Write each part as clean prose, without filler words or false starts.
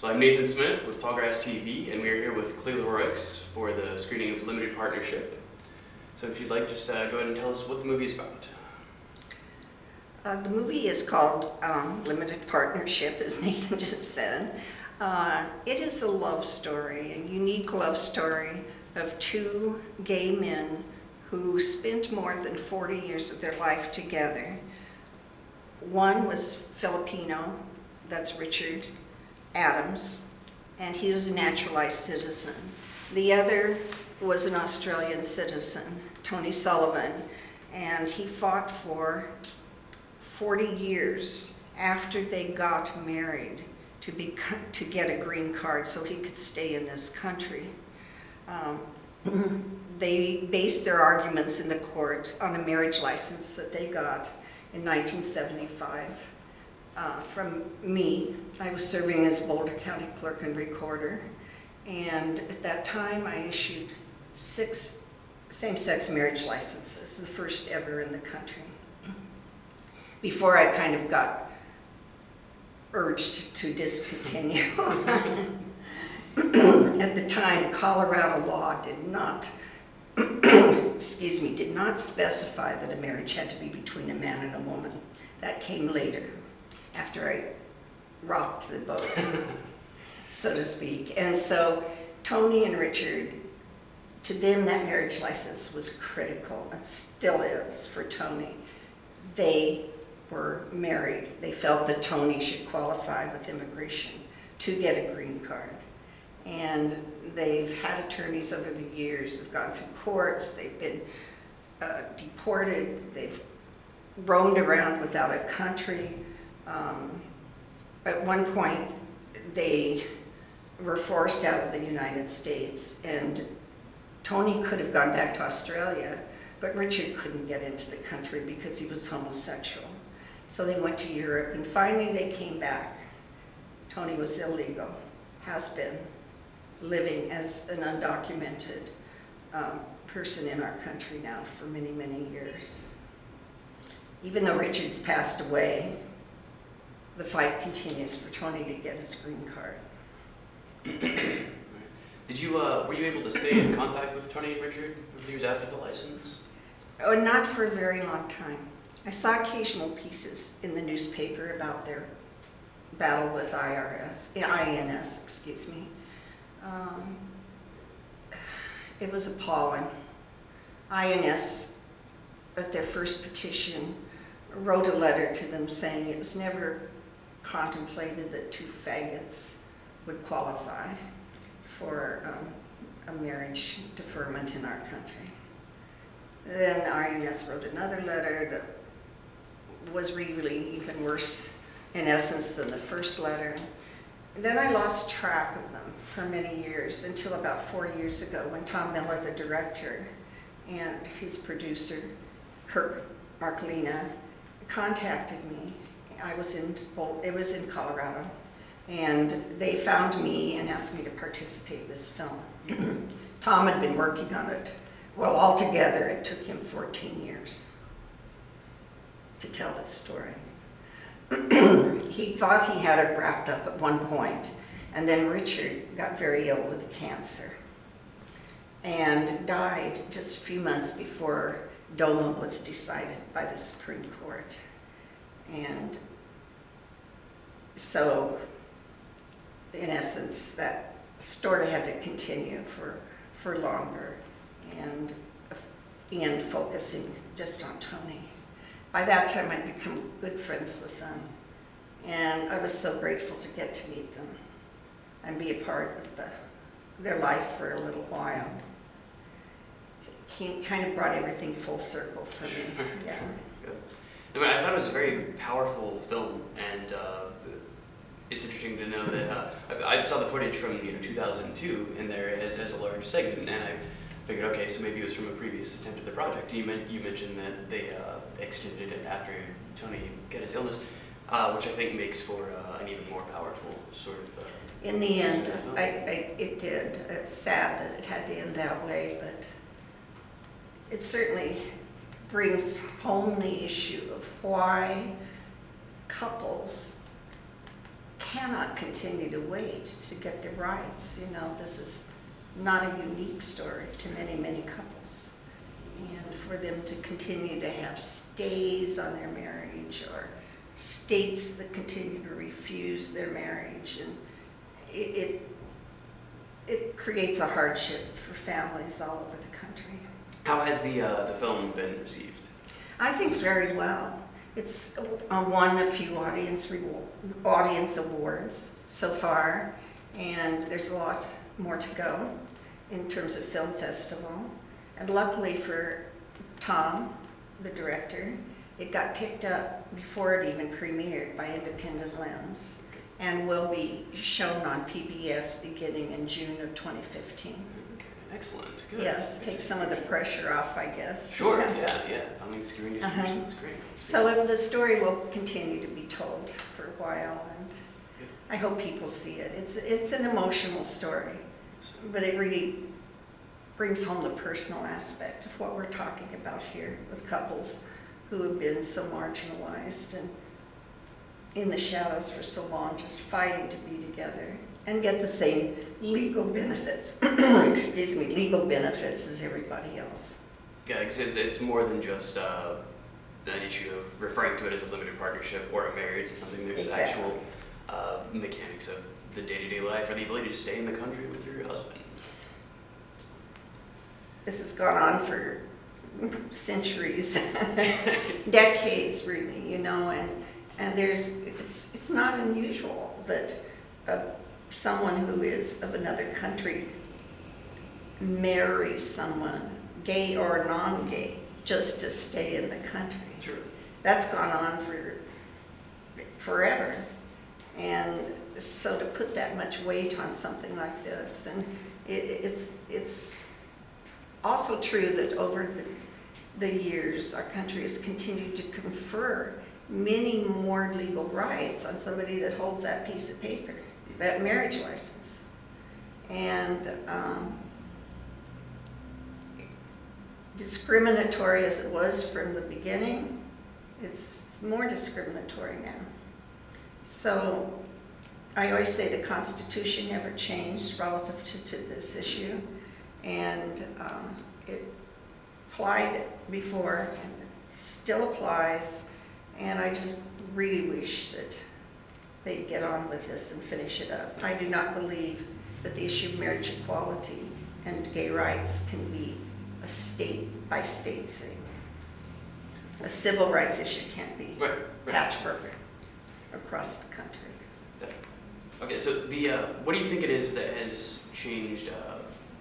So I'm Nathan Smith with Tallgrass TV, and we are here with Clela Rorex for the screening of Limited Partnership. So if you'd like, just go ahead and tell us what the movie is about. The movie is called Limited Partnership, as Nathan just said. It is a love story, a unique love story of two gay men who spent more than 40 years of their life together. One was Filipino, that's Richard Adams, and he was a naturalized citizen. The other was an Australian citizen, Tony Sullivan, and he fought for 40 years after they got married to get a green card so he could stay in this country. They based their arguments in the court on a marriage license that they got in 1975 from me. I was serving as Boulder County Clerk and Recorder, and at that time I issued 6 same-sex marriage licenses, the first ever in the country, before I kind of got urged to discontinue. At the time, Colorado law did not did not specify that a marriage had to be between a man and a woman. That came later, after I rocked the boat, so to speak. And so Tony and Richard, to them that marriage license was critical, and still is for Tony. They were married. They felt that Tony should qualify with immigration to get a green card. And they've had attorneys over the years, have gone through courts, they've been deported, they've roamed around without a country. At one point, they were forced out of the United States, and Tony could have gone back to Australia, but Richard couldn't get into the country because he was homosexual. So they went to Europe, and finally they came back. Tony was illegal, has been, living as an undocumented person in our country now for many, many years. Even though Richard's passed away, the fight continues for Tony to get his green card. Were you able to stay in contact with Tony and Richard years after the license? Oh, not for a very long time. I saw occasional pieces in the newspaper about their battle with INS, excuse me. It was appalling. INS, at their first petition, wrote a letter to them saying it was never contemplated that 2 faggots would qualify for a marriage deferment in our country. Then INS wrote another letter that was really even worse in essence than the first letter. And then I lost track of them for many years until about 4 years ago when Tom Miller, the director, and his producer, Kirk Marcolina, contacted me. It was in Colorado, and they found me and asked me to participate in this film. Tom had been working on it. Well, altogether, it took him 14 years to tell this story. He thought he had it wrapped up at one point, and then Richard got very ill with cancer and died just a few months before DOMA was decided by the Supreme Court. And so, in essence, that story had to continue for longer, and focusing just on Tony. By that time, I'd become good friends with them, and I was so grateful to get to meet them and be a part of their life for a little while. It kind of brought everything full circle for me. Yeah. Good. I mean, I thought it was a very powerful film, and it's interesting to know that I saw the footage from 2002 in there as a large segment, and I figured, okay, so maybe it was from a previous attempt at the project. You mentioned that they extended it after Tony got his illness, which I think makes for an even more powerful sort of. In the end, it did. It's sad that it had to end that way, but it certainly brings home the issue of why couples cannot continue to wait to get the rights. You know, this is not a unique story to many, many couples. And for them to continue to have stays on their marriage, or states that continue to refuse their marriage, and it creates a hardship for families all over the country. How has the film been received? I think very well. It's won a few audience awards so far, and there's a lot more to go in terms of film festival. And luckily for Tom, the director, it got picked up before it even premiered by Independent Lens, and will be shown on PBS beginning in June of 2015. Okay, excellent. Good. Yes, take some of the pressure off, I guess. Sure, yeah. I mean, screen distribution, that's great. So the story will continue to be told for a while, and I hope people see it. It's an emotional story, but it really brings home the personal aspect of what we're talking about here with couples who have been so marginalized and in the shadows for so long, just fighting to be together and get the same legal benefits, legal benefits as everybody else. Yeah, it's more than just an issue of referring to it as a limited partnership or a marriage. It's something, there's Exactly. actual mechanics of the day-to-day life, or the ability to stay in the country with your husband. This has gone on for centuries, decades really, you know, and it's not unusual that someone who is of another country marries someone, gay or non-gay, just to stay in the country. Sure. That's gone on for forever. And so to put that much weight on something like this, and it's also true that over the years, our country has continued to confer many more legal rights on somebody that holds that piece of paper, that marriage license. And discriminatory as it was from the beginning, it's more discriminatory now. So I always say the Constitution never changed relative to this issue, and it applied before and still applies, and I just really wish that they'd get on with this and finish it up. I do not believe that the issue of marriage equality and gay rights can be a state-by-state thing. A civil rights issue can't be Right. patchwork across the country. Definitely. Okay, so what do you think it is that has changed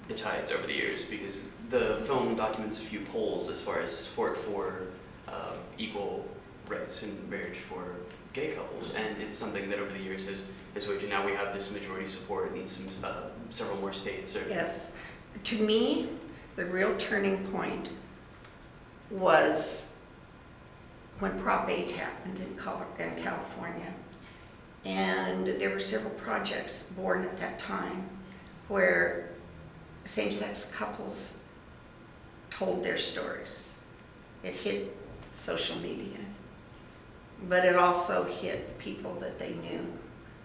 the tides over the years? Because the film documents a few polls as far as support for equal rights in marriage for gay couples, and it's something that over the years has waged, and now we have this majority support in several more states. Yes. To me, the real turning point was when Prop 8 happened in California. And there were several projects born at that time where same-sex couples told their stories. It hit social media, but it also hit people that they knew.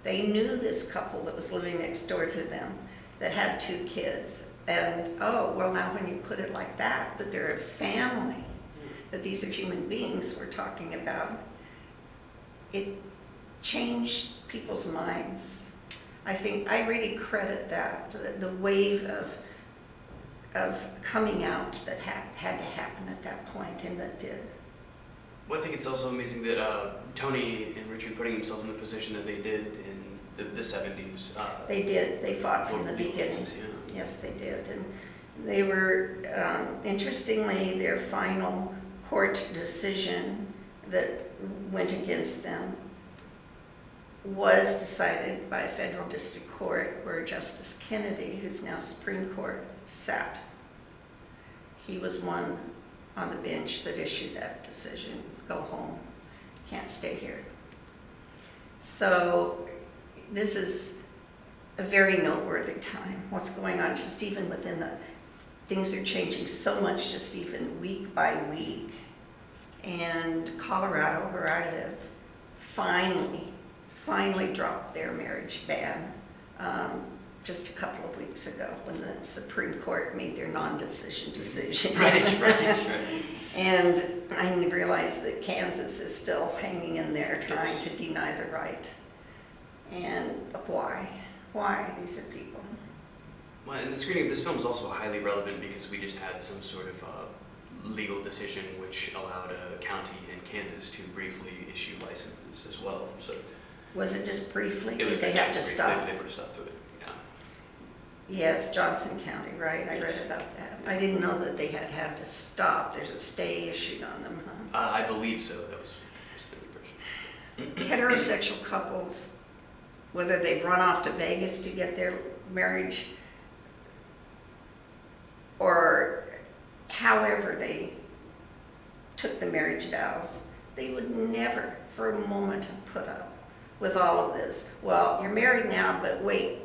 They knew this couple that was living next door to them that had 2 kids. And, oh, well, now when you put it like that they're a family, that these are human beings we're talking about, it changed people's minds. I think I really credit that, the wave of coming out that had to happen at that point, and that did. Well, I think it's also amazing that Tony and Richard putting themselves in the position that they did in the 70s. They did. They fought from the beginning. Yeah. Yes, they did. And they were, interestingly, their final court decision that went against them was decided by a federal district court where Justice Kennedy, who's now Supreme Court, sat. He was one on the bench that issued that decision. Go home. Can't stay here. So this is a very noteworthy time. What's going on just even within things are changing so much just even week by week. And Colorado, where I live, finally dropped their marriage ban just a couple of weeks ago when the Supreme Court made their non-decision decision. Right. And I realized that Kansas is still hanging in there trying to deny the right. And why? Why? These are people. Well, and the screening of this film is also highly relevant because we just had some sort of legal decision which allowed a county in Kansas to briefly issue licenses as well. So Was it just briefly? it was, Did they have to stop? They put a stop to it. Yeah. Yes, Johnson County, right? I read about that. I didn't know that they had to stop. There's a stay issued on them, huh? I believe so. That was the impression. Heterosexual couples, whether they've run off to Vegas to get their marriage or however they took the marriage vows, they would never for a moment have put up with all of this. Well, you're married now, but wait,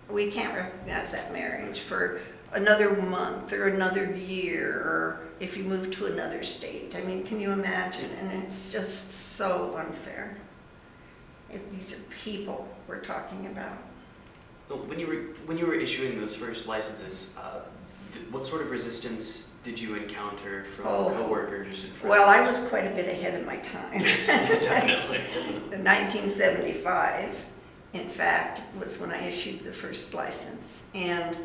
we can't recognize that marriage for another month or another year, or if you move to another state. I mean, can you imagine? And it's just so unfair. These are people we're talking about. So when you were issuing those first licenses, what sort of resistance did you encounter from coworkers and friends? Well, I was quite a bit ahead of my time. Yes, definitely. In 1975, in fact, was when I issued the first license. And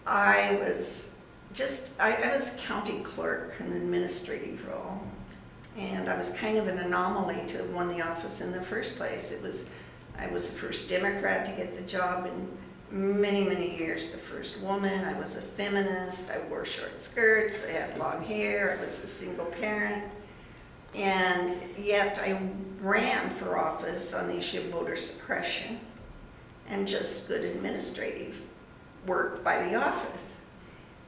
I was a county clerk, an administrative role. And I was kind of an anomaly to have won the office in the first place. I was the first Democrat to get the job in many, many years, the first woman. I was a feminist. I wore short skirts. I had long hair. I was a single parent. And yet I ran for office on the issue of voter suppression and just good administrative work by the office.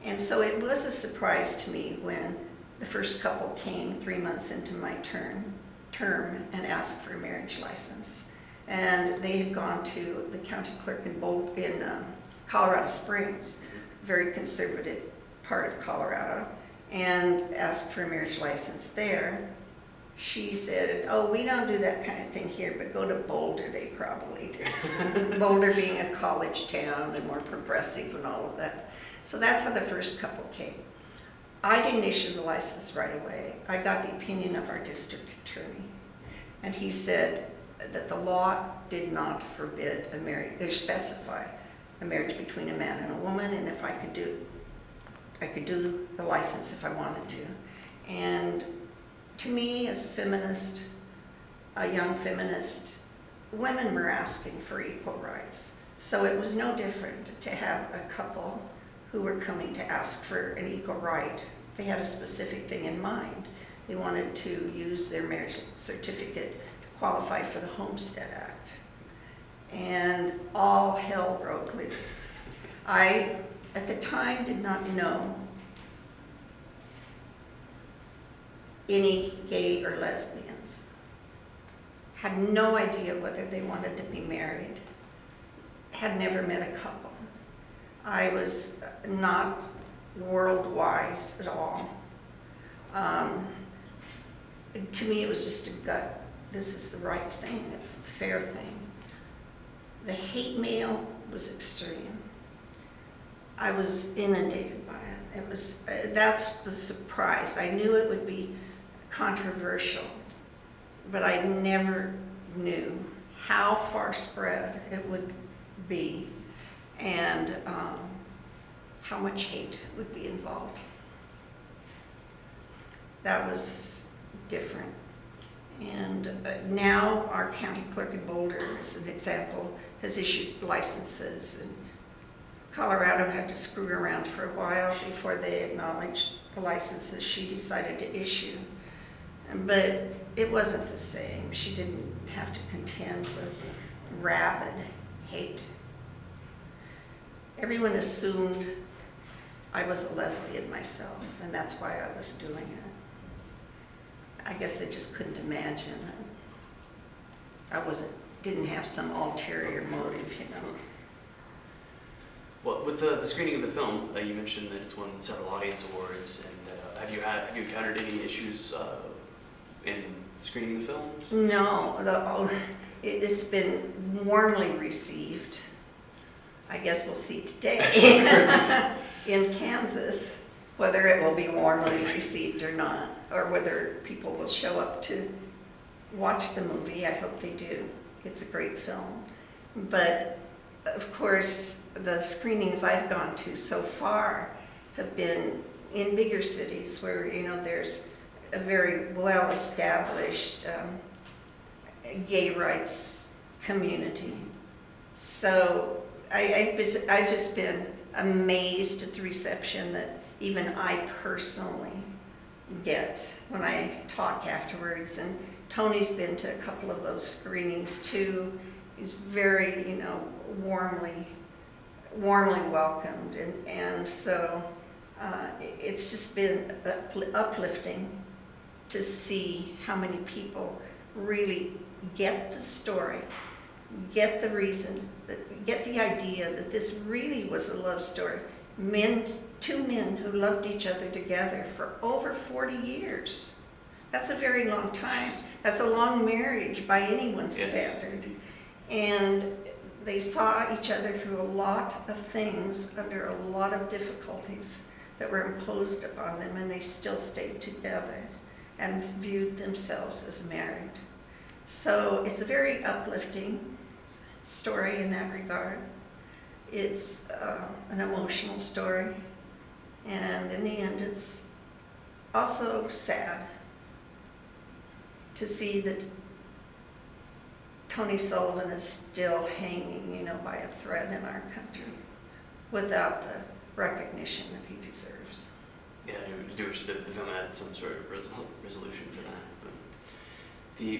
And so it was a surprise to me when the first couple came 3 months into my term and asked for a marriage license. And they had gone to the county clerk in Colorado Springs, very conservative part of Colorado, and asked for a marriage license there. She said, oh, we don't do that kind of thing here, but go to Boulder, they probably do. Boulder being a college town and more progressive and all of that. So that's how the first couple came. I didn't issue the license right away. I got the opinion of our district attorney, and he said that the law did not forbid a marriage, or specify a marriage between a man and a woman, and if I could do the license if I wanted to. And to me, as a feminist, a young feminist, women were asking for equal rights. So it was no different to have a couple who were coming to ask for an equal right. They had a specific thing in mind. They wanted to use their marriage certificate to qualify for the Homestead Act. And all hell broke loose. I, at the time, did not know any gay or lesbians. Had no idea whether they wanted to be married. Had never met a couple. I was not world-wise at all. To me, it was just a gut. This is the right thing. It's the fair thing. The hate mail was extreme. I was inundated by it. It was that's the surprise. I knew it would be controversial, but I never knew how far spread it would be and how much hate would be involved. That was different. And now our county clerk in Boulder, as an example, has issued licenses. And Colorado had to screw around for a while before they acknowledged the licenses she decided to issue. But it wasn't the same. She didn't have to contend with rabid hate. Everyone assumed I was a lesbian myself, and that's why I was doing it. I guess they just couldn't imagine that I didn't have some ulterior motive, you know. Well, with the screening of the film, you mentioned that it's won several audience awards, and have you encountered any issues in screening the film? No, It's been warmly received. I guess we'll see today in Kansas whether it will be warmly received or not, or whether people will show up to watch the movie. I hope they do. It's a great film. But of course, the screenings I've gone to so far have been in bigger cities where, you know, there's a very well-established gay rights community. So I've just been amazed at the reception that even I personally get when I talk afterwards. And Tony's been to a couple of those screenings too. He's very, you know, warmly welcomed, and so it's just been uplifting to see how many people really get the story, get the reason, get the idea that this really was a love story. Two men who loved each other together for over 40 years. That's a very long time. That's a long marriage by anyone's standard. And they saw each other through a lot of things, under a lot of difficulties that were imposed upon them, and they still stayed together and viewed themselves as married. So it's a very uplifting story in that regard. It's an emotional story, and in the end it's also sad to see that Tony Sullivan is still hanging, you know, by a thread in our country without the recognition that he deserves. Yeah, I do wish the film had some sort of resolution for that.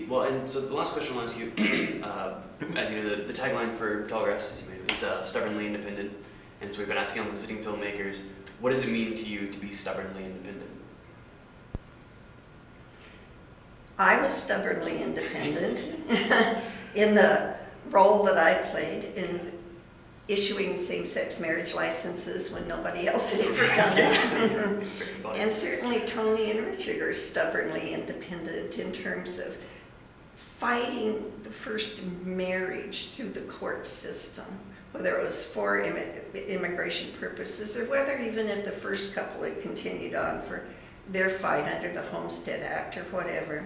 But and so the last question I'll ask you, as you know, the tagline for Tallgrass, as you made, is stubbornly independent. And so we've been asking all visiting filmmakers, what does it mean to you to be stubbornly independent? I was stubbornly independent in the role that I played in issuing same-sex marriage licenses when nobody else had ever done it. And certainly Tony and Richard are stubbornly independent in terms of fighting the first marriage through the court system, whether it was for immigration purposes or whether even if the first couple had continued on for their fight under the Homestead Act or whatever.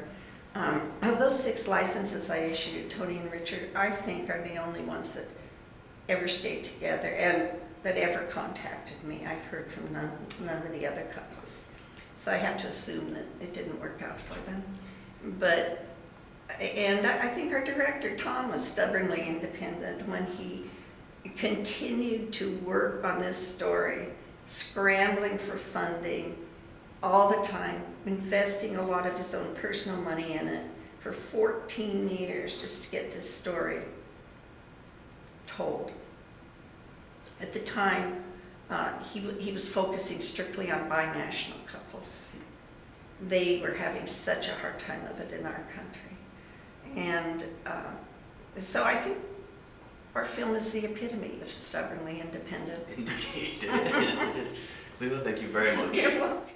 Of those 6 licenses I issued, Tony and Richard, I think, are the only ones that ever stayed together and that ever contacted me. I've heard from none of the other couples. So I have to assume that it didn't work out for them. And I think our director, Tom, was stubbornly independent when he continued to work on this story, scrambling for funding all the time, investing a lot of his own personal money in it for 14 years just to get this story told. At the time, he was focusing strictly on binational couples. They were having such a hard time of it in our country. And so I think our film is the epitome of stubbornly independent. Indeed, it is. Clela, thank you very much. You're welcome.